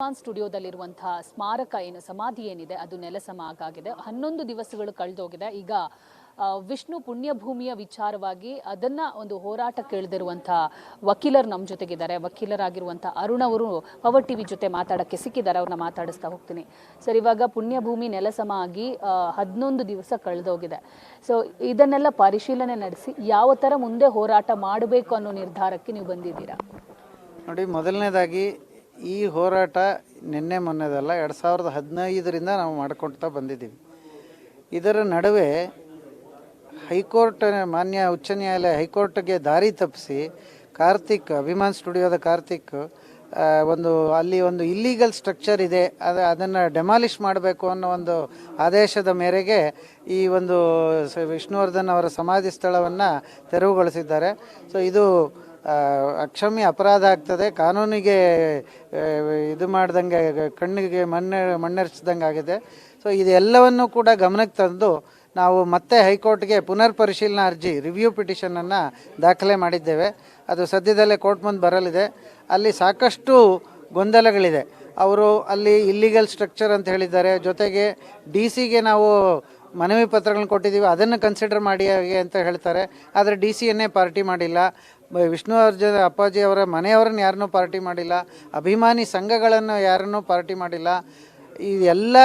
ಸ್ಟುಡಿಯೋದಲ್ಲಿರುವಂತಹ ಸ್ಮಾರಕ ಏನು ಸಮಾಧಿ ಏನಿದೆ ಅದು ನೆಲಸಮ ಆಗಿದೆ. 11 ದಿವಸಗಳು ಕಳೆದೋಗಿದೆ. ಈಗ ವಿಷ್ಣು ಪುಣ್ಯಭೂಮಿಯ ವಿಚಾರವಾಗಿ ಅದನ್ನ ಒಂದು ಹೋರಾಟಕ್ಕೆ ಇಳಿದಿರುವಂತಹ ವಕೀಲರು ನಮ್ಮ ಜೊತೆಗಿದ್ದಾರೆ. ವಕೀಲರಾಗಿರುವಂತಹ ಅರುಣ್ ಅವರು ಪವರ್ ಟಿವಿ ಜೊತೆ ಮಾತಾಡಕ್ಕೆ ಸಿಕ್ಕಿದ್ದಾರೆ. ಅವ್ರನ್ನ ಮಾತಾಡಿಸ್ತಾ ಹೋಗ್ತೀನಿ. ಸರ್, ಇವಾಗ ಪುಣ್ಯಭೂಮಿ ನೆಲಸಮ ಆಗಿ 11 ದಿವಸ ಕಳೆದೋಗಿದೆ. ಸೊ ಇದನ್ನೆಲ್ಲ ಪರಿಶೀಲನೆ ನಡೆಸಿ ಯಾವ ಥರ ಮುಂದೆ ಹೋರಾಟ ಮಾಡಬೇಕು ಅನ್ನೋ ನಿರ್ಧಾರಕ್ಕೆ ನೀವು ಬಂದಿದ್ದೀರಾ? ನೋಡಿ, ಮೊದಲನೇದಾಗಿ ಈ ಹೋರಾಟ ನಿನ್ನೆ ಮೊನ್ನೆದಲ್ಲ, 2015ರಿಂದ ನಾವು ಮಾಡ್ಕೊಳ್ತಾ ಬಂದಿದ್ದೀವಿ. ಇದರ ನಡುವೆ ಹೈಕೋರ್ಟ್, ಮಾನ್ಯ ಉಚ್ಚ ನ್ಯಾಯಾಲಯ ಹೈಕೋರ್ಟ್ಗೆ ದಾರಿ ತಪ್ಪಿಸಿ ಕಾರ್ತಿಕ್, ಅಭಿಮಾನ್ ಸ್ಟುಡಿಯೋದ ಕಾರ್ತಿಕ್ ಅಲ್ಲಿ ಒಂದು ಇಲ್ಲೀಗಲ್ ಸ್ಟ್ರಕ್ಚರ್ ಇದೆ, ಅದನ್ನು ಡೆಮಾಲಿಷ್ ಮಾಡಬೇಕು ಅನ್ನೋ ಒಂದು ಆದೇಶದ ಮೇರೆಗೆ ಈ ಒಂದು ವಿಷ್ಣುವರ್ಧನ್ ಅವರ ಸಮಾಧಿ ಸ್ಥಳವನ್ನು ತೆರವುಗೊಳಿಸಿದ್ದಾರೆ. ಸೊ ಇದು ಅಕ್ಷಮ್ಯ ಅಪರಾಧ ಆಗ್ತದೆ. ಕಾನೂನಿಗೆ ಇದು ಮಾಡ್ದಂಗೆ, ಕಣ್ಣಿಗೆ ಮಣ್ಣೆರಚಿದಂಗೆ ಆಗಿದೆ. ಸೊ ಇದೆಲ್ಲವನ್ನು ಕೂಡ ಗಮನಕ್ಕೆ ತಂದು ನಾವು ಮತ್ತೆ ಹೈಕೋರ್ಟ್ಗೆ ಪುನರ್ ಪರಿಶೀಲನಾ ಅರ್ಜಿ, ರಿವ್ಯೂ ಪಿಟಿಷನನ್ನು ದಾಖಲೆ ಮಾಡಿದ್ದೇವೆ. ಅದು ಸದ್ಯದಲ್ಲೇ ಕೋರ್ಟ್ ಮುಂದೆ ಬರಲಿದೆ. ಅಲ್ಲಿ ಸಾಕಷ್ಟು ಗೊಂದಲಗಳಿದೆ. ಅವರು ಅಲ್ಲಿ ಇಲ್ಲಿಗಲ್ ಸ್ಟ್ರಕ್ಚರ್ ಅಂತ ಹೇಳಿದ್ದಾರೆ. ಜೊತೆಗೆ DC ನಾವು ಮನವಿ ಪತ್ರಗಳನ್ನು ಕೊಟ್ಟಿದ್ದೀವಿ, ಅದನ್ನು ಕನ್ಸಿಡರ್ ಮಾಡಿ ಅಂತ ಹೇಳ್ತಾರೆ. ಆದರೆ DCಯನ್ನೇ ಪಾರ್ಟಿ ಮಾಡಿಲ್ಲ. ವಿಷ್ಣುವರ್ಧನ್ ಅಪ್ಪಾಜಿ ಅವರ ಮನೆಯವರನ್ನು ಯಾರನ್ನೂ ಪಾರ್ಟಿ ಮಾಡಿಲ್ಲ. ಅಭಿಮಾನಿ ಸಂಘಗಳನ್ನು ಯಾರನ್ನೂ ಪಾರ್ಟಿ ಮಾಡಿಲ್ಲ. ಈ ಎಲ್ಲ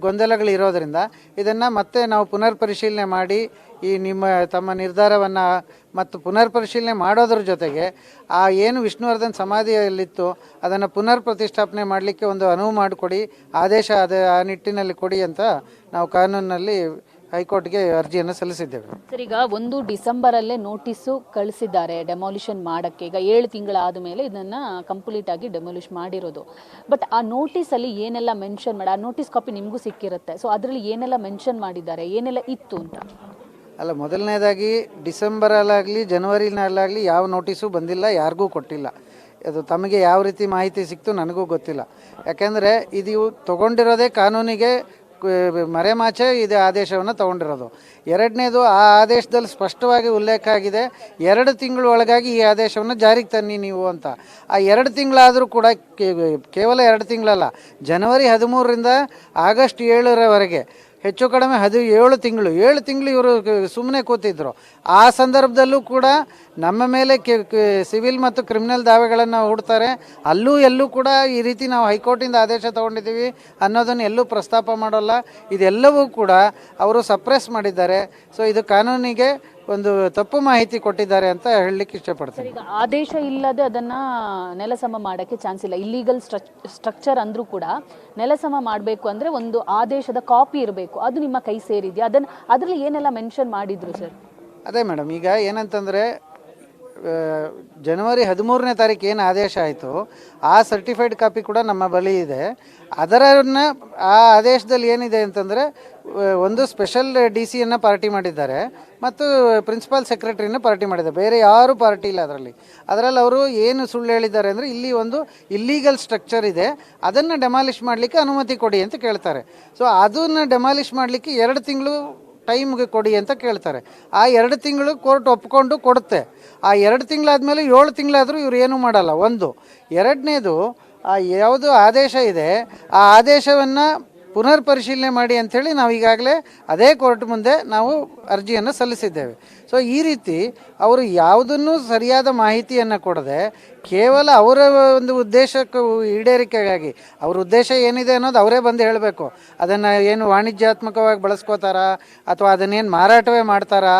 ಗೊಂದಲಗಳಿರೋದರಿಂದ ಇದನ್ನು ಮತ್ತೆ ನಾವು ಪುನರ್ ಪರಿಶೀಲನೆ ಮಾಡಿ ತಮ್ಮ ನಿರ್ಧಾರವನ್ನು ಮತ್ತು ಪುನರ್ ಪರಿಶೀಲನೆ ಮಾಡೋದ್ರ ಜೊತೆಗೆ ಏನು ವಿಷ್ಣುವರ್ಧನ್ ಸಮಾಧಿಯಲ್ಲಿತ್ತು ಅದನ್ನು ಪುನರ್ ಪ್ರತಿಷ್ಠಾಪನೆ ಮಾಡಲಿಕ್ಕೆ ಒಂದು ಅನುವು ಮಾಡಿಕೊಡಿ, ಆದೇಶ ಆ ನಿಟ್ಟಿನಲ್ಲಿ ಕೊಡಿ ಅಂತ ನಾವು ಕಾನೂನಿನಲ್ಲಿ ಹೈಕೋರ್ಟ್ಗೆ ಅರ್ಜಿಯನ್ನು ಸಲ್ಲಿಸಿದ್ದೇವೆ. ಸರ್, ಈಗ 1 ಡಿಸೆಂಬರಲ್ಲೇ ನೋಟಿಸು ಕಳಿಸಿದ್ದಾರೆ ಡೆಮಾಲಿಷನ್ ಮಾಡೋಕ್ಕೆ. ಈಗ 7 ತಿಂಗಳಾದ ಮೇಲೆ ಇದನ್ನು ಕಂಪ್ಲೀಟ್ ಆಗಿ ಡೆಮಾಲಿಷ್ ಮಾಡಿರೋದು. ಬಟ್ ಆ ನೋಟಿಸಲ್ಲಿ ಏನೆಲ್ಲ ಮೆನ್ಷನ್ ಮಾಡಿ, ಆ ನೋಟಿಸ್ ಕಾಪಿ ನಿಮಗೂ ಸಿಕ್ಕಿರುತ್ತೆ. ಸೊ ಅದರಲ್ಲಿ ಏನೆಲ್ಲ ಮೆನ್ಷನ್ ಮಾಡಿದ್ದಾರೆ, ಏನೆಲ್ಲ ಇತ್ತು ಅಂತ? ಅಲ್ಲ, ಮೊದಲನೇದಾಗಿ ಡಿಸೆಂಬರಲ್ಲಾಗಲಿ ಜನವರಿನಲ್ಲಾಗಲಿ ಯಾವ ನೋಟಿಸು ಬಂದಿಲ್ಲ, ಯಾರಿಗೂ ಕೊಟ್ಟಿಲ್ಲ. ಅದು ತಮಗೆ ಯಾವ ರೀತಿ ಮಾಹಿತಿ ಸಿಕ್ತು ನನಗೂ ಗೊತ್ತಿಲ್ಲ. ಯಾಕೆಂದರೆ ಇದು ತೊಗೊಂಡಿರೋದೇ ಕಾನೂನಿಗೆ ಮರೆಮಾಚೆ ಇದು ಆದೇಶವನ್ನು ತೊಗೊಂಡಿರೋದು. ಎರಡನೇದು, ಆ ಆದೇಶದಲ್ಲಿ ಸ್ಪಷ್ಟವಾಗಿ ಉಲ್ಲೇಖ ಆಗಿದೆ 2 ತಿಂಗಳ ಒಳಗಾಗಿ ಈ ಆದೇಶವನ್ನು ಜಾರಿಗೆ ತನ್ನಿ ನೀವು ಅಂತ. ಆ 2 ತಿಂಗಳಾದರೂ ಕೂಡ ಕೇವಲ 2 ತಿಂಗಳಲ್ಲ, ಜನವರಿ 13ರಿಂದ ಆಗಸ್ಟ್ 7ರವರೆಗೆ ಹೆಚ್ಚು ಕಡಿಮೆ 7 ತಿಂಗಳು ಇವರು ಸುಮ್ಮನೆ ಕೂತಿದ್ರು. ಆ ಸಂದರ್ಭದಲ್ಲೂ ಕೂಡ ನಮ್ಮ ಮೇಲೆ ಸಿವಿಲ್ ಮತ್ತು ಕ್ರಿಮಿನಲ್ ದಾವೆಗಳನ್ನು ಹೂಡ್ತಾರೆ. ಎಲ್ಲೂ ಕೂಡ ಈ ರೀತಿ ನಾವು ಹೈಕೋರ್ಟಿಂದ ಆದೇಶ ತೊಗೊಂಡಿದ್ದೀವಿ ಅನ್ನೋದನ್ನು ಎಲ್ಲೂ ಪ್ರಸ್ತಾಪ ಮಾಡೋಲ್ಲ. ಇದೆಲ್ಲವೂ ಕೂಡ ಅವರು ಸಪ್ರೆಸ್ ಮಾಡಿದ್ದಾರೆ. ಸೊ ಇದು ಕಾನೂನಿಗೆ ಒಂದು ತಪ್ಪು ಮಾಹಿತಿ ಕೊಟ್ಟಿದ್ದಾರೆ ಅಂತ ಹೇಳಲಿಕ್ಕೆ ಇಷ್ಟಪಡ್ತೀನಿ. ಈಗ ಆದೇಶ ಇಲ್ಲದೆ ಅದನ್ನ ನೆಲಸಮ ಮಾಡೋಕ್ಕೆ ಚಾನ್ಸ್ ಇಲ್ಲ. ಇಲ್ಲೀಗಲ್ ಸ್ಟ್ರಕ್ಚರ್ ಅಂದ್ರೂ ಕೂಡ ನೆಲಸಮ ಮಾಡಬೇಕು ಅಂದರೆ ಒಂದು ಆದೇಶದ ಕಾಪಿ ಇರಬೇಕು. ಅದು ನಿಮ್ಮ ಕೈ ಸೇರಿದೆಯಾ? ಅದರಲ್ಲಿ ಏನೆಲ್ಲ ಮೆನ್ಷನ್ ಮಾಡಿದ್ರು ಸರ್? ಅದೇ ಮೇಡಮ್, ಈಗ ಏನಂತಂದರೆ ಜನವರಿ 13ನೇ ತಾರೀಕು ಏನು ಆದೇಶ ಆಯಿತು ಆ ಸರ್ಟಿಫೈಡ್ ಕಾಪಿ ಕೂಡ ನಮ್ಮ ಬಳಿ ಇದೆ. ಆ ಆದೇಶದಲ್ಲಿ ಏನಿದೆ ಅಂತಂದರೆ ಒಂದು ಸ್ಪೆಷಲ್ DCಯನ್ನು ಪಾರ್ಟಿ ಮಾಡಿದ್ದಾರೆ ಮತ್ತು ಪ್ರಿನ್ಸಿಪಾಲ್ ಸೆಕ್ರೆಟರಿನ ಪಾರ್ಟಿ ಮಾಡಿದ್ದಾರೆ. ಬೇರೆ ಯಾರೂ ಪಾರ್ಟಿ ಇಲ್ಲ ಅದರಲ್ಲಿ ಅವರು ಏನು ಸುಳ್ಳು ಹೇಳಿದ್ದಾರೆ ಅಂದರೆ ಇಲ್ಲಿ ಒಂದು ಇಲ್ಲೀಗಲ್ ಸ್ಟ್ರಕ್ಚರ್ ಇದೆ, ಅದನ್ನು ಡೆಮಾಲಿಷ್ ಮಾಡಲಿಕ್ಕೆ ಅನುಮತಿ ಕೊಡಿ ಅಂತ ಕೇಳ್ತಾರೆ. ಸೊ ಅದನ್ನು ಡೆಮಾಲಿಷ್ ಮಾಡಲಿಕ್ಕೆ 2 ತಿಂಗಳು ಟೈಮ್ಗೆ ಕೊಡಿ ಅಂತ ಕೇಳ್ತಾರೆ. ಆ 2 ತಿಂಗಳು ಕೋರ್ಟ್ ಒಪ್ಕೊಂಡು ಕೊಡುತ್ತೆ. ಆ 2 ತಿಂಗಳಾದಮೇಲೆ 7 ತಿಂಗಳಾದರೂ ಇವ್ರು ಏನೂ ಮಾಡಲ್ಲ. ಒಂದು. ಎರಡನೇದು, ಯಾವುದು ಆದೇಶ ಇದೆ ಆ ಆದೇಶವನ್ನು ಪುನರ್ ಪರಿಶೀಲನೆ ಮಾಡಿ ಅಂಥೇಳಿ ನಾವು ಈಗಾಗಲೇ ಅದೇ ಕೋರ್ಟ್ ಮುಂದೆ ನಾವು ಅರ್ಜಿಯನ್ನು ಸಲ್ಲಿಸಿದ್ದೇವೆ. ಸೊ ಈ ರೀತಿ ಅವರು ಯಾವುದನ್ನು ಸರಿಯಾದ ಮಾಹಿತಿಯನ್ನು ಕೊಡದೆ ಕೇವಲ ಅವರ ಒಂದು ಉದ್ದೇಶಕ್ಕೆ ಈಡೇರಿಕೆಗಾಗಿ, ಅವ್ರ ಉದ್ದೇಶ ಏನಿದೆ ಅನ್ನೋದು ಅವರೇ ಬಂದು ಹೇಳಬೇಕು. ಅದನ್ನು ಏನು ವಾಣಿಜ್ಯಾತ್ಮಕವಾಗಿ ಬಳಸ್ಕೋತಾರಾ ಅಥವಾ ಅದನ್ನೇನು ಮಾರಾಟವೇ ಮಾಡ್ತಾರಾ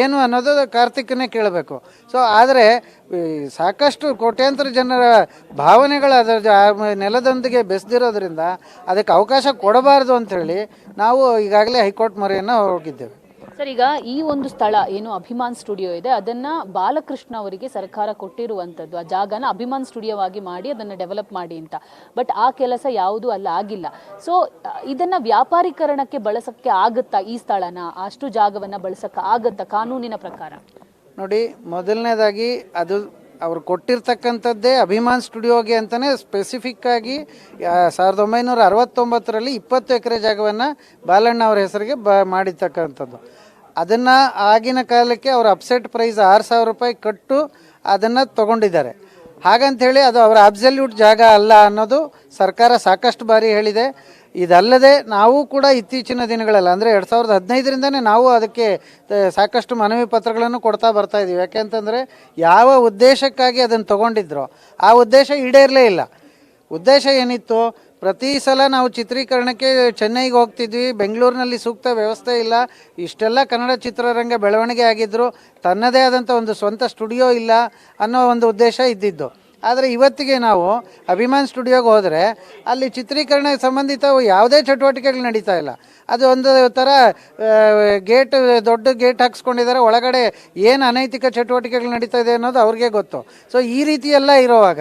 ಏನು ಅನ್ನೋದು ಕಾರ್ತಿಕ್ನೇ ಕೇಳಬೇಕು. ಸೊ ಆದರೆ ಸಾಕಷ್ಟು ಕೋಟ್ಯಾಂತರ ಜನರ ಭಾವನೆಗಳು ಅದರ ನೆಲದೊಂದಿಗೆ ಬೆಸೆದಿರೋದ್ರಿಂದ ಅದಕ್ಕೆ ಅವಕಾಶ ಕೊಡಬಾರ್ದು ಅಂಥೇಳಿ ನಾವು ಈಗಾಗಲೇ ಹೈಕೋರ್ಟ್ ಮೊರೆಯನ್ನು ಹೋಗಿದ್ದೇವೆ. ಸರ್, ಈಗ ಈ ಒಂದು ಸ್ಥಳ ಏನು ಅಭಿಮಾನ್ ಸ್ಟುಡಿಯೋ ಇದೆ ಅದನ್ನ ಬಾಲಕೃಷ್ಣ ಅವರಿಗೆ ಸರ್ಕಾರ ಕೊಟ್ಟಿರುವಂಥದ್ದು. ಆ ಜಾಗನ ಅಭಿಮಾನ್ ಸ್ಟುಡಿಯೋ ಆಗಿ ಮಾಡಿ ಅದನ್ನು ಡೆವಲಪ್ ಮಾಡಿ ಅಂತ. ಬಟ್ ಆ ಕೆಲಸ ಯಾವುದೂ ಅಲ್ಲ ಆಗಿಲ್ಲ. ಸೊ ಇದನ್ನ ವ್ಯಾಪಾರೀಕರಣಕ್ಕೆ ಬಳಸಕ್ಕೆ ಆಗುತ್ತಾ? ಈ ಸ್ಥಳನ, ಅಷ್ಟು ಜಾಗವನ್ನು ಬಳಸಕ್ಕೆ ಆಗುತ್ತಾ ಕಾನೂನಿನ ಪ್ರಕಾರ? ನೋಡಿ, ಮೊದಲನೇದಾಗಿ ಅದು ಅವರು ಕೊಟ್ಟಿರ್ತಕ್ಕಂಥದ್ದೇ ಅಭಿಮಾನ್ ಸ್ಟುಡಿಯೋಗೆ ಅಂತಲೇ ಸ್ಪೆಸಿಫಿಕ್ಕಾಗಿ 1969ರಲ್ಲಿ 20 ಎಕರೆ ಜಾಗವನ್ನು ಬಾಲಣ್ಣ ಅವರ ಹೆಸರಿಗೆ ಮಾಡಿರ್ತಕ್ಕಂಥದ್ದು. ಅದನ್ನು ಆಗಿನ ಕಾಲಕ್ಕೆ ಅವರು ಅಪ್ಸೆಟ್ ಪ್ರೈಸ್ 6,000 ರೂಪಾಯಿ ಕಟ್ಟು ಅದನ್ನು ತೊಗೊಂಡಿದ್ದಾರೆ. ಹಾಗಂತೇಳಿ ಅದು ಅವರ ಅಬ್ಸಲ್ಯೂಟ್ ಜಾಗ ಅಲ್ಲ ಅನ್ನೋದು ಸರ್ಕಾರ ಸಾಕಷ್ಟು ಬಾರಿ ಹೇಳಿದೆ. ಇದಲ್ಲದೆ ನಾವು ಕೂಡ ಇತ್ತೀಚಿನ ದಿನಗಳಲ್ಲಿ ಅಂದರೆ 2015ರಿಂದನೇ ನಾವು ಅದಕ್ಕೆ ಸಾಕಷ್ಟು ಮನವಿ ಪತ್ರಗಳನ್ನು ಕೊಡ್ತಾ ಬರ್ತಾ ಇದ್ದೀವಿ. ಯಾಕೆಂತಂದರೆ ಯಾವ ಉದ್ದೇಶಕ್ಕಾಗಿ ಅದನ್ನು ತಗೊಂಡಿದ್ರೋ ಆ ಉದ್ದೇಶ ಈಡೇರಲೇ ಇಲ್ಲ. ಉದ್ದೇಶ ಏನಿತ್ತು, ಪ್ರತಿ ಸಲ ನಾವು ಚಿತ್ರೀಕರಣಕ್ಕೆ ಚೆನ್ನೈಗೆ ಹೋಗ್ತಿದ್ವಿ, ಬೆಂಗಳೂರಿನಲ್ಲಿ ಸೂಕ್ತ ವ್ಯವಸ್ಥೆ ಇಲ್ಲ, ಇಷ್ಟೆಲ್ಲ ಕನ್ನಡ ಚಿತ್ರರಂಗ ಬೆಳವಣಿಗೆ ಆಗಿದ್ದರು, ತನ್ನದೇ ಆದಂಥ ಒಂದು ಸ್ವಂತ ಸ್ಟುಡಿಯೋ ಇಲ್ಲ ಅನ್ನೋ ಒಂದು ಉದ್ದೇಶ ಇದ್ದಿದ್ದು. ಆದರೆ ಇವತ್ತಿಗೆ ನಾವು ಅಭಿಮಾನ್ ಸ್ಟುಡಿಯೋಗೆ ಹೋದರೆ ಅಲ್ಲಿ ಚಿತ್ರೀಕರಣ ಸಂಬಂಧಿತ ಯಾವುದೇ ಚಟುವಟಿಕೆಗಳು ನಡೀತಾ ಇಲ್ಲ. ಅದು ಒಂದು ಥರ ಗೇಟ್, ದೊಡ್ಡ ಗೇಟ್ ಹಾಕ್ಸ್ಕೊಂಡಿದ್ದಾರೆ, ಒಳಗಡೆ ಏನು ಅನೈತಿಕ ಚಟುವಟಿಕೆಗಳು ನಡೀತಾ ಇದೆ ಅನ್ನೋದು ಅವ್ರಿಗೆ ಗೊತ್ತು. ಸೊ ಈ ರೀತಿ ಎಲ್ಲ ಇರುವಾಗ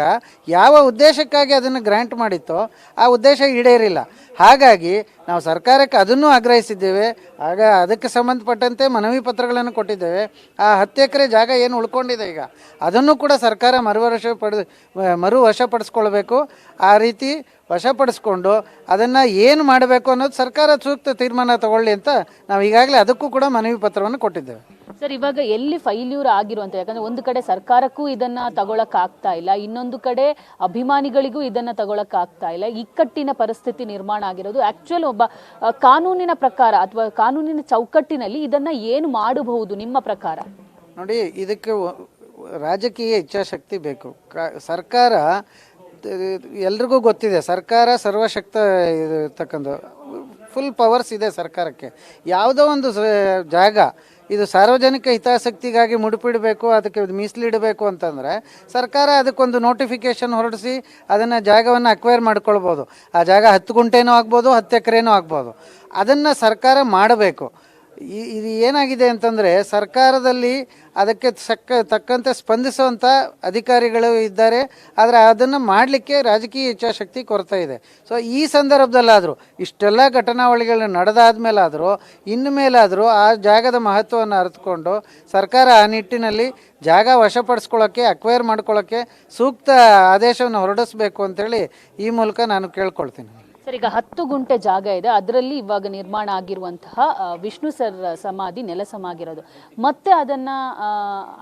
ಯಾವ ಉದ್ದೇಶಕ್ಕಾಗಿ ಅದನ್ನು ಗ್ರ್ಯಾಂಟ್ ಮಾಡಿತ್ತೋ ಆ ಉದ್ದೇಶ ಈಡೇರಿಲ್ಲ. ಹಾಗಾಗಿ ನಾವು ಸರ್ಕಾರಕ್ಕೆ ಅದನ್ನು ಆಗ್ರಹಿಸಿದ್ದೇವೆ. ಆಗ ಅದಕ್ಕೆ ಸಂಬಂಧಪಟ್ಟಂತೆ ಮನವಿ ಪತ್ರಗಳನ್ನು ಕೊಟ್ಟಿದ್ದೇವೆ. ಆ 10 ಎಕರೆ ಜಾಗ ಏನು ಉಳ್ಕೊಂಡಿದೆ ಈಗ ಅದನ್ನು ಕೂಡ ಸರ್ಕಾರ ಮರು ವಶಪಡಿಸ್ಕೊಳ್ಬೇಕು. ಆ ರೀತಿ ವಶಪಡಿಸ್ಕೊಂಡು ಅದನ್ನು ಏನು ಮಾಡಬೇಕು ಅನ್ನೋದು ಸರ್ಕಾರ ಸೂಕ್ತ ತೀರ್ಮಾನ ತಗೊಳ್ಳಿ ಅಂತ ನಾವು ಈಗಾಗಲೇ ಅದಕ್ಕೂ ಕೂಡ ಮನವಿ ಪತ್ರವನ್ನು ಕೊಟ್ಟಿದ್ದೇವೆ. ಸರ್, ಇವಾಗ ಎಲ್ಲಿ ಫೈಲ್ಯೂರ್ ಆಗಿರುವಂತ, ಯಾಕಂದ್ರೆ ಒಂದು ಕಡೆ ಸರ್ಕಾರಕ್ಕೂ ಇದನ್ನ ತಗೊಳಕ್ ಆಗ್ತಾ ಇಲ್ಲ, ಇನ್ನೊಂದು ಕಡೆ ಅಭಿಮಾನಿಗಳಿಗೂ ಇದನ್ನ ತಗೊಳಕ್ ಆಗ್ತಾ ಇಲ್ಲ, ಇಕ್ಕಟ್ಟಿನ ಪರಿಸ್ಥಿತಿ ನಿರ್ಮಾಣ ಆಗಿರೋದು. ಆಕ್ಚುಲ್ ಒಬ್ಬ ಕಾನೂನಿನ ಪ್ರಕಾರ ಅಥವಾ ಕಾನೂನಿನ ಚೌಕಟ್ಟಿನಲ್ಲಿ ಇದನ್ನ ಏನು ಮಾಡಬಹುದು ನಿಮ್ಮ ಪ್ರಕಾರ? ನೋಡಿ, ಇದಕ್ಕೆ ರಾಜಕೀಯ ಇಚ್ಛಾಶಕ್ತಿ ಬೇಕು. ಸರ್ಕಾರ ಎಲ್ರಿಗೂ ಗೊತ್ತಿದೆ, ಸರ್ಕಾರ ಸರ್ವಶಕ್ತ ಇರತಕ್ಕಂಥ ಫುಲ್ ಪವರ್ಸ್ ಇದೆ ಸರ್ಕಾರಕ್ಕೆ. ಯಾವುದೋ ಒಂದು ಜಾಗ ಇದು ಸಾರ್ವಜನಿಕ ಹಿತಾಸಕ್ತಿಗಾಗಿ ಮುಡುಪಿಡಬೇಕು, ಅದಕ್ಕೆ ಮೀಸಲಿಡಬೇಕು ಅಂತಂದರೆ ಸರ್ಕಾರ ಅದಕ್ಕೊಂದು ನೋಟಿಫಿಕೇಶನ್ ಹೊರಡಿಸಿ ಅದನ್ನು ಜಾಗವನ್ನು ಅಕ್ವೈರ್ ಮಾಡ್ಕೊಳ್ಬೋದು. ಆ ಜಾಗ 10 ಗುಂಟೆನೂ ಆಗ್ಬೋದು, 10 ಎಕರೆನೂ ಆಗ್ಬೋದು. ಅದನ್ನು ಸರ್ಕಾರ ಮಾಡಬೇಕು. ಇದು ಏನಾಗಿದೆ ಅಂತಂದರೆ ಸರ್ಕಾರದಲ್ಲಿ ಅದಕ್ಕೆ ತಕ್ಕಂತೆ ಸ್ಪಂದಿಸುವಂಥ ಅಧಿಕಾರಿಗಳು ಇದ್ದಾರೆ, ಆದರೆ ಅದನ್ನು ಮಾಡಲಿಕ್ಕೆ ರಾಜಕೀಯ ಇಚ್ಛಾಶಕ್ತಿ ಕೊರತೆ ಇದೆ. ಸೊ ಈ ಸಂದರ್ಭದಲ್ಲಾದರೂ ಇಷ್ಟೆಲ್ಲ ಘಟನಾವಳಿಗಳು ನಡೆದಾದ ಮೇಲಾದರೂ ಇನ್ನು ಮೇಲಾದರೂ ಆ ಜಾಗದ ಮಹತ್ವವನ್ನು ಅರಿತುಕೊಂಡು ಸರ್ಕಾರ ಆ ನಿಟ್ಟಿನಲ್ಲಿ ಜಾಗ ವಶಪಡಿಸ್ಕೊಳ್ಳೋಕ್ಕೆ, ಅಕ್ವೈರ್ ಮಾಡ್ಕೊಳ್ಳೋಕ್ಕೆ ಸೂಕ್ತ ಆದೇಶವನ್ನು ಹೊರಡಿಸಬೇಕು ಅಂತೇಳಿ ಈ ಮೂಲಕ ನಾನು ಕೇಳ್ಕೊಳ್ತೀನಿ. ಸರ್, ಈಗ 10 ಗುಂಟೆ ಜಾಗ ಇದೆ, ಅದರಲ್ಲಿ ಇವಾಗ ನಿರ್ಮಾಣ ಆಗಿರುವಂತಹ ವಿಷ್ಣು ಸರ್ ಸಮಾಧಿ ನೆಲಸಮಾಗಿರೋದು. ಮತ್ತೆ ಅದನ್ನ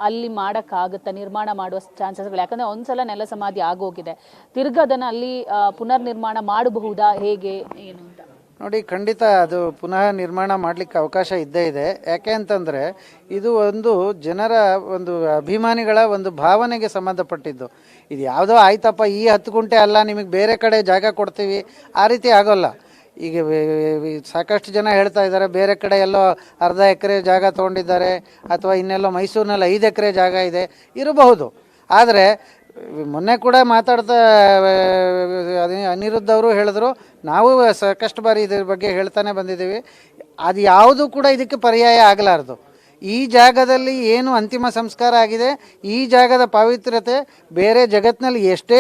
ಅಲ್ಲಿ ಮಾಡೋಕ್ಕಾಗುತ್ತಾ, ನಿರ್ಮಾಣ ಮಾಡುವ ಚಾನ್ಸಸ್ಗಳು? ಯಾಕಂದ್ರೆ ಒಂದ್ಸಲ ನೆಲ ಸಮಾಧಿ ಆಗೋಗಿದೆ, ತಿರ್ಗ ಅದನ್ನ ಅಲ್ಲಿ ಪುನರ್ ನಿರ್ಮಾಣ ಮಾಡಬಹುದಾ, ಹೇಗೆ ಏನು ಅಂತ? ನೋಡಿ, ಖಂಡಿತ ಅದು ಪುನಃ ನಿರ್ಮಾಣ ಮಾಡಲಿಕ್ಕೆ ಅವಕಾಶ ಇದ್ದೇ ಇದೆ. ಯಾಕೆ ಅಂತಂದರೆ ಇದು ಒಂದು ಜನರ ಒಂದು ಅಭಿಮಾನಿಗಳ ಒಂದು ಭಾವನೆಗೆ ಸಂಬಂಧಪಟ್ಟಿದ್ದು. ಇದು ಯಾವುದೋ ಆಯ್ತಪ್ಪ ಈ 10 ಗುಂಟೆ ಅಲ್ಲ, ನಿಮಗೆ ಬೇರೆ ಕಡೆ ಜಾಗ ಕೊಡ್ತೀವಿ, ಆ ರೀತಿ ಆಗೋಲ್ಲ. ಈಗ ಸಾಕಷ್ಟು ಜನ ಹೇಳ್ತಾ ಇದ್ದಾರೆ ಬೇರೆ ಕಡೆ ಎಲ್ಲೋ ಅರ್ಧ ಎಕರೆ ಜಾಗ ತೊಗೊಂಡಿದ್ದಾರೆ, ಅಥವಾ ಇನ್ನೆಲ್ಲೋ ಮೈಸೂರಿನಲ್ಲಿ 5 ಎಕರೆ ಜಾಗ ಇದೆ, ಇರಬಹುದು. ಆದರೆ ಮೊನ್ನೆ ಕೂಡ ಮಾತಾಡ್ತಾ ಅನಿರುದ್ಧ ಅವರು ಹೇಳಿದ್ರು, ನಾವು ಸಾಕಷ್ಟು ಬಾರಿ ಇದ್ರ ಬಗ್ಗೆ ಹೇಳ್ತಾನೆ ಬಂದಿದ್ದೀವಿ, ಅದು ಯಾವುದು ಕೂಡ ಇದಕ್ಕೆ ಪರ್ಯಾಯ ಆಗಲಾರ್ದು. ಈ ಜಾಗದಲ್ಲಿ ಏನು ಅಂತಿಮ ಸಂಸ್ಕಾರ ಆಗಿದೆ, ಈ ಜಾಗದ ಪಾವಿತ್ರ್ಯತೆ ಬೇರೆ ಜಗತ್ತಿನಲ್ಲಿ ಎಷ್ಟೇ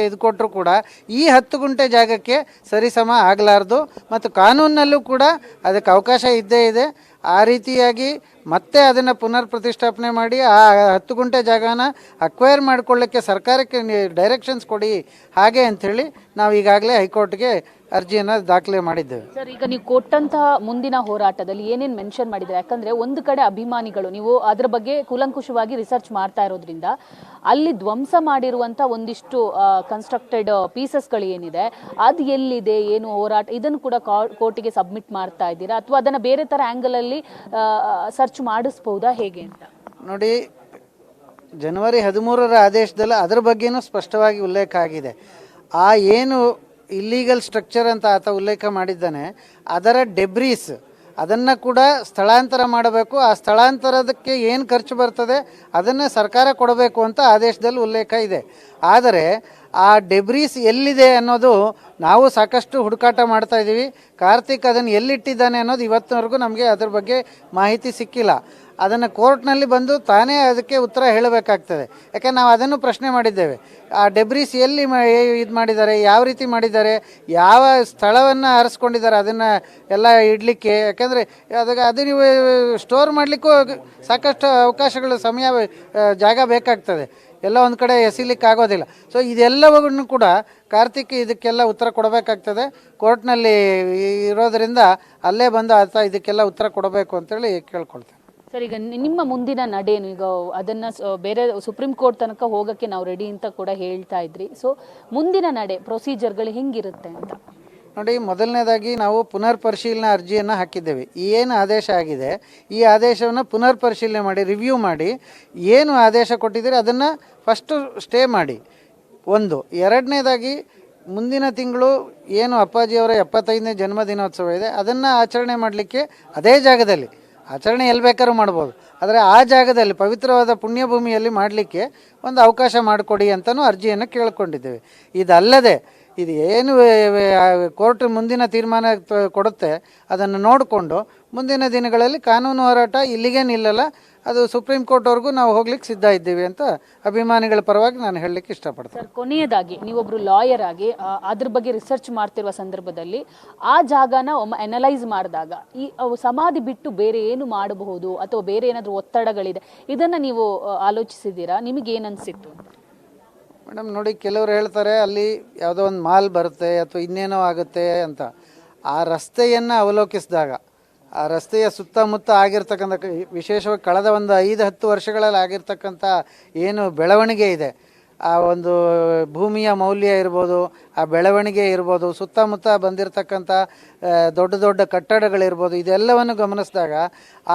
ಇದು ಕೊಟ್ಟರು ಕೂಡ ಈ 10 ಗುಂಟೆ ಜಾಗಕ್ಕೆ ಸರಿಸಮ ಆಗಲಾರ್ದು. ಮತ್ತು ಕಾನೂನಿನಲ್ಲೂ ಕೂಡ ಅದಕ್ಕೆ ಅವಕಾಶ ಇದ್ದೇ ಇದೆ. ಆ ರೀತಿಯಾಗಿ ಮತ್ತೆ ಅದನ್ನು ಪುನರ್ ಪ್ರತಿಷ್ಠಾಪನೆ ಮಾಡಿ ಆ 10 ಗುಂಟೆ ಜಾಗನ ಅಕ್ವೈರ್ ಮಾಡಿಕೊಳ್ಳಿಕ್ಕೆ ಸರ್ಕಾರಕ್ಕೆ ಡೈರೆಕ್ಷನ್ಸ್ ಕೊಡಿ ಹಾಗೆ ಅಂಥೇಳಿ ನಾವು ಈಗಾಗಲೇ ಹೈಕೋರ್ಟ್ಗೆ ಅರ್ಜಿಯನ್ನು ದಾಖಲೆ ಮಾಡಿದ್ದೇವೆ. ಸರ್, ಈಗ ನೀವು ಕೊಟ್ಟಂತಹ ಮುಂದಿನ ಹೋರಾಟದಲ್ಲಿ ಏನೇನು ಮೆನ್ಷನ್ ಮಾಡಿದ್ರೆ, ಯಾಕಂದ್ರೆ ಒಂದು ಕಡೆ ಅಭಿಮಾನಿಗಳು ನೀವು ಅದರ ಬಗ್ಗೆ ಕೂಲಂಕುಷವಾಗಿ ರಿಸರ್ಚ್ ಮಾಡ್ತಾ ಇರೋದ್ರಿಂದ ಅಲ್ಲಿ ಧ್ವಂಸ ಮಾಡಿರುವಂಥ ಒಂದಿಷ್ಟು ಕನ್ಸ್ಟ್ರಕ್ಟೆಡ್ ಪೀಸಸ್ಗಳು ಏನಿದೆ ಅದು ಎಲ್ಲಿದೆ, ಏನು ಹೋರಾಟ, ಇದನ್ನು ಕೂಡ ಕೋರ್ಟಿಗೆ ಸಬ್ಮಿಟ್ ಮಾಡ್ತಾ ಇದ್ದೀರಾ ಅಥವಾ ಅದನ್ನು ಬೇರೆ ಥರ ಆ್ಯಂಗಲಲ್ಲಿ ಸರ್ಚ್ ಮಾಡಿಸ್ಬೋದಾ, ಹೇಗೆ ಅಂತ? ನೋಡಿ, ಜನವರಿ 13ರ ಆದೇಶದಲ್ಲಿ ಅದರ ಬಗ್ಗೆನೂ ಸ್ಪಷ್ಟವಾಗಿ ಉಲ್ಲೇಖ ಆಗಿದೆ. ಆ ಏನು ಇಲ್ಲೀಗಲ್ ಸ್ಟ್ರಕ್ಚರ್ ಅಂತ ಆತ ಉಲ್ಲೇಖ ಮಾಡಿದ್ದಾನೆ, ಅದರ ಡೆಬ್ರೀಸ್ ಅದನ್ನು ಕೂಡ ಸ್ಥಳಾಂತರ ಮಾಡಬೇಕು. ಆ ಸ್ಥಳಾಂತರದಕ್ಕೆ ಏನು ಖರ್ಚು ಬರ್ತದೆ ಅದನ್ನು ಸರ್ಕಾರ ಕೊಡಬೇಕು ಅಂತ ಆದೇಶದಲ್ಲಿ ಉಲ್ಲೇಖ ಇದೆ. ಆದರೆ ಆ ಡೆಬ್ರೀಸ್ ಎಲ್ಲಿದೆ ಅನ್ನೋದು ನಾವು ಸಾಕಷ್ಟು ಹುಡುಕಾಟ ಮಾಡ್ತಾ ಇದ್ದೀವಿ. ಕಾರ್ತಿಕ್ ಅದನ್ನು ಎಲ್ಲಿಟ್ಟಿದ್ದಾನೆ ಅನ್ನೋದು ಇವತ್ತಿನವರೆಗೂ ನಮಗೆ ಅದ್ರ ಬಗ್ಗೆ ಮಾಹಿತಿ ಸಿಕ್ಕಿಲ್ಲ. ಅದನ್ನು ಕೋರ್ಟ್ನಲ್ಲಿ ಬಂದು ತಾನೇ ಅದಕ್ಕೆ ಉತ್ತರ ಹೇಳಬೇಕಾಗ್ತದೆ. ಯಾಕೆ ನಾವು ಅದನ್ನು ಪ್ರಶ್ನೆ ಮಾಡಿದ್ದೇವೆ, ಆ ಡೆಬ್ರೀಸ್ ಎಲ್ಲಿ ಇದು ಮಾಡಿದ್ದಾರೆ, ಯಾವ ರೀತಿ ಮಾಡಿದ್ದಾರೆ, ಯಾವ ಸ್ಥಳವನ್ನು ಆರಿಸ್ಕೊಂಡಿದ್ದಾರೆ ಅದನ್ನು ಎಲ್ಲ ಇಡಲಿಕ್ಕೆ. ಯಾಕೆಂದರೆ ಅದು ನೀವು ಸ್ಟೋರ್ ಮಾಡಲಿಕ್ಕೂ ಸಾಕಷ್ಟು ಅವಕಾಶಗಳು, ಸಮಯ, ಜಾಗ ಬೇಕಾಗ್ತದೆ. ಎಲ್ಲ ಒಂದು ಕಡೆ ಎಸಿಲಿಕ್ಕೆ ಆಗೋದಿಲ್ಲ. ಸೊ ಇದೆಲ್ಲವನ್ನು ಕೂಡ ಕಾರ್ತಿಕ್ ಇದಕ್ಕೆಲ್ಲ ಉತ್ತರ ಕೊಡಬೇಕಾಗ್ತದೆ. ಕೋರ್ಟ್ನಲ್ಲಿ ಇರೋದರಿಂದ ಅಲ್ಲೇ ಬಂದು ಆತ ಇದಕ್ಕೆಲ್ಲ ಉತ್ತರ ಕೊಡಬೇಕು ಅಂತೇಳಿ ಕೇಳ್ಕೊಳ್ತೇನೆ. ಸರ್, ಈಗ ನಿಮ್ಮ ಮುಂದಿನ ನಡೆನು ಈಗ ಅದನ್ನ ಬೇರೆ ಸುಪ್ರೀಂ ಕೋರ್ಟ್ ತನಕ ಹೋಗಕ್ಕೆ ನಾವು ರೆಡಿ ಅಂತ ಕೂಡ ಹೇಳ್ತಾ ಇದ್ರಿ. ಸೊ ಮುಂದಿನ ನಡೆ ಪ್ರೊಸೀಜರ್ಗಳು ಹೆಂಗಿರುತ್ತೆ ಅಂತ? ನೋಡಿ, ಮೊದಲನೇದಾಗಿ ನಾವು ಪುನರ್ ಪರಿಶೀಲನಾ ಅರ್ಜಿಯನ್ನು ಹಾಕಿದ್ದೇವೆ. ಏನು ಆದೇಶ ಆಗಿದೆ ಈ ಆದೇಶವನ್ನು ಪುನರ್ ಪರಿಶೀಲನೆ ಮಾಡಿ, ರಿವ್ಯೂ ಮಾಡಿ, ಏನು ಆದೇಶ ಕೊಟ್ಟಿದ್ದೀರಿ ಅದನ್ನು ಫಸ್ಟು ಸ್ಟೇ ಮಾಡಿ. ಒಂದು. ಎರಡನೇದಾಗಿ ಮುಂದಿನ ತಿಂಗಳು ಏನು ಅಪ್ಪಾಜಿಯವರ 75ನೇ ಜನ್ಮದಿನೋತ್ಸವ ಇದೆ, ಅದನ್ನು ಆಚರಣೆ ಮಾಡಲಿಕ್ಕೆ ಅದೇ ಜಾಗದಲ್ಲಿ, ಆಚರಣೆ ಎಲ್ಲಿ ಬೇಕಾದ್ರೂ ಮಾಡ್ಬೋದು, ಆದರೆ ಆ ಜಾಗದಲ್ಲಿ ಪವಿತ್ರವಾದ ಪುಣ್ಯಭೂಮಿಯಲ್ಲಿ ಮಾಡಲಿಕ್ಕೆ ಒಂದು ಅವಕಾಶ ಮಾಡಿಕೊಡಿ ಅಂತಲೂ ಅರ್ಜಿಯನ್ನು ಕೇಳಿಕೊಂಡಿದ್ದೇವೆ. ಇದಲ್ಲದೆ ಇದು ಏನು ಕೋರ್ಟ್ ಮುಂದಿನ ತೀರ್ಮಾನ ಕೊಡುತ್ತೆ ಅದನ್ನು ನೋಡಿಕೊಂಡು ಮುಂದಿನ ದಿನಗಳಲ್ಲಿ ಕಾನೂನು ಹೋರಾಟ ಇಲ್ಲಿಗೆ ನಿಲ್ಲಲ್ಲ, ಅದು ಸುಪ್ರೀಂ ಕೋರ್ಟ್ವರೆಗೂ ನಾವು ಹೋಗ್ಲಿಕ್ಕೆ ಸಿದ್ಧ ಇದ್ದೀವಿ ಅಂತ ಅಭಿಮಾನಿಗಳ ಪರವಾಗಿ ನಾನು ಹೇಳಲಿಕ್ಕೆ ಇಷ್ಟಪಡ್ತೇನೆ. ಸರ್, ಕೊನೆಯದಾಗಿ ನೀವೊಬ್ರು ಲಾಯರ್ ಆಗಿ ಅದ್ರ ಬಗ್ಗೆ ರಿಸರ್ಚ್ ಮಾಡ್ತಿರುವ ಸಂದರ್ಭದಲ್ಲಿ ಆ ಜಾಗನ ಅನಲೈಸ್ ಮಾಡಿದಾಗ ಈ ಸಮಾಧಿ ಬಿಟ್ಟು ಬೇರೆ ಏನು ಮಾಡಬಹುದು ಅಥವಾ ಬೇರೆ ಏನಾದರೂ ಒತ್ತಡಗಳಿದೆ, ಇದನ್ನ ನೀವು ಆಲೋಚಿಸಿದ್ದೀರಾ? ನಿಮಗೆ ಏನು ಅನಿಸಿತ್ತು? ಮೇಡಮ್ ನೋಡಿ, ಕೆಲವರು ಹೇಳ್ತಾರೆ ಅಲ್ಲಿ ಯಾವುದೋ ಒಂದು ಮಾಲ್ ಬರುತ್ತೆ ಅಥವಾ ಇನ್ನೇನೋ ಆಗುತ್ತೆ ಅಂತ. ಆ ರಸ್ತೆಯನ್ನು ಅವಲೋಕಿಸಿದಾಗ, ಆ ರಸ್ತೆಯ ಸುತ್ತಮುತ್ತ ಆಗಿರ್ತಕ್ಕಂಥ ವಿಶೇಷವಾಗಿ ಕಳೆದ ಒಂದು 5-10 ವರ್ಷಗಳಲ್ಲಿ ಆಗಿರ್ತಕ್ಕಂಥ ಏನು ಬೆಳವಣಿಗೆ ಇದೆ, ಆ ಒಂದು ಭೂಮಿಯ ಮೌಲ್ಯ ಇರ್ಬೋದು, ಆ ಬೆಳವಣಿಗೆ ಇರ್ಬೋದು, ಸುತ್ತಮುತ್ತ ಬಂದಿರತಕ್ಕಂಥ ದೊಡ್ಡ ದೊಡ್ಡ ಕಟ್ಟಡಗಳಿರ್ಬೋದು, ಇದೆಲ್ಲವನ್ನು ಗಮನಿಸಿದಾಗ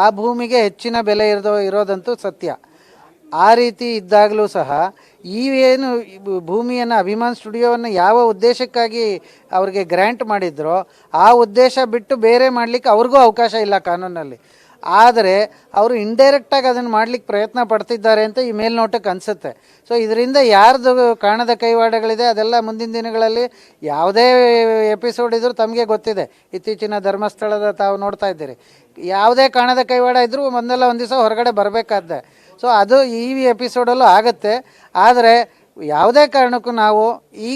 ಆ ಭೂಮಿಗೆ ಹೆಚ್ಚಿನ ಬೆಲೆ ಇರೋದಂತೂ ಸತ್ಯ. ಆ ರೀತಿ ಇದ್ದಾಗಲೂ ಸಹ ಏನು ಭೂಮಿಯನ್ನು ಅಭಿಮಾನ್ ಸ್ಟುಡಿಯೋವನ್ನು ಯಾವ ಉದ್ದೇಶಕ್ಕಾಗಿ ಅವ್ರಿಗೆ ಗ್ರ್ಯಾಂಟ್ ಮಾಡಿದ್ರೋ ಆ ಉದ್ದೇಶ ಬಿಟ್ಟು ಬೇರೆ ಮಾಡಲಿಕ್ಕೆ ಅವ್ರಿಗೂ ಅವಕಾಶ ಇಲ್ಲ ಕಾನೂನಲ್ಲಿ. ಆದರೆ ಅವರು ಇಂಡೈರೆಕ್ಟಾಗಿ ಅದನ್ನು ಮಾಡಲಿಕ್ಕೆ ಪ್ರಯತ್ನ ಪಡ್ತಿದ್ದಾರೆ ಅಂತ ಈ ಮೇಲ್ನೋಟಕ್ಕೆ ಅನಿಸುತ್ತೆ. ಸೊ ಇದರಿಂದ ಯಾರ್ದು ಕಾಣದ ಕೈವಾಡಗಳಿದೆ ಅದೆಲ್ಲ ಮುಂದಿನ ದಿನಗಳಲ್ಲಿ ಯಾವುದೇ ಎಪಿಸೋಡ್ ಇದ್ರೂ ತಮಗೆ ಗೊತ್ತಿದೆ. ಇತ್ತೀಚಿನ ಧರ್ಮಸ್ಥಳದ ತಾವು ನೋಡ್ತಾ ಇದ್ದೀರಿ, ಯಾವುದೇ ಕಾಣದ ಕೈವಾಡ ಇದ್ದರೂ ಒಂದಲ್ಲ ಒಂದು ದಿವಸ ಹೊರಗಡೆ ಬರಬೇಕಾದ್ದೆ. ಸೊ ಅದು ಈ ಎಪಿಸೋಡಲ್ಲೂ ಆಗುತ್ತೆ. ಆದರೆ ಯಾವುದೇ ಕಾರಣಕ್ಕೂ ನಾವು ಈ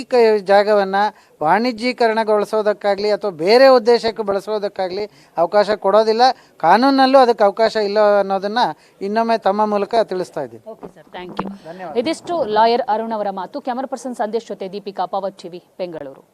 ಜಾಗವನ್ನು ವಾಣಿಜ್ಯೀಕರಣಗೊಳಿಸೋದಕ್ಕಾಗಲಿ ಅಥವಾ ಬೇರೆ ಉದ್ದೇಶಕ್ಕೆ ಬಳಸೋದಕ್ಕಾಗಲಿ ಅವಕಾಶ ಕೊಡೋದಿಲ್ಲ. ಕಾನೂನಲ್ಲೂ ಅದಕ್ಕೆ ಅವಕಾಶ ಇಲ್ಲ ಅನ್ನೋದನ್ನು ಇನ್ನೊಮ್ಮೆ ತಮ್ಮ ಮೂಲಕ ತಿಳಿಸ್ತಾ ಇದ್ದೀನಿ. Okay sir, thank you. ಇದಿಷ್ಟು ಲಾಯರ್ ಅರುಣ್ ಅವರ ಮಾತು. ಕ್ಯಾಮರಾ ಪರ್ಸನ್ ಸಂದೇಶ್ ಜೊತೆ ದೀಪಿಕಾ, ಪವರ್ ಟಿವಿ, ಬೆಂಗಳೂರು.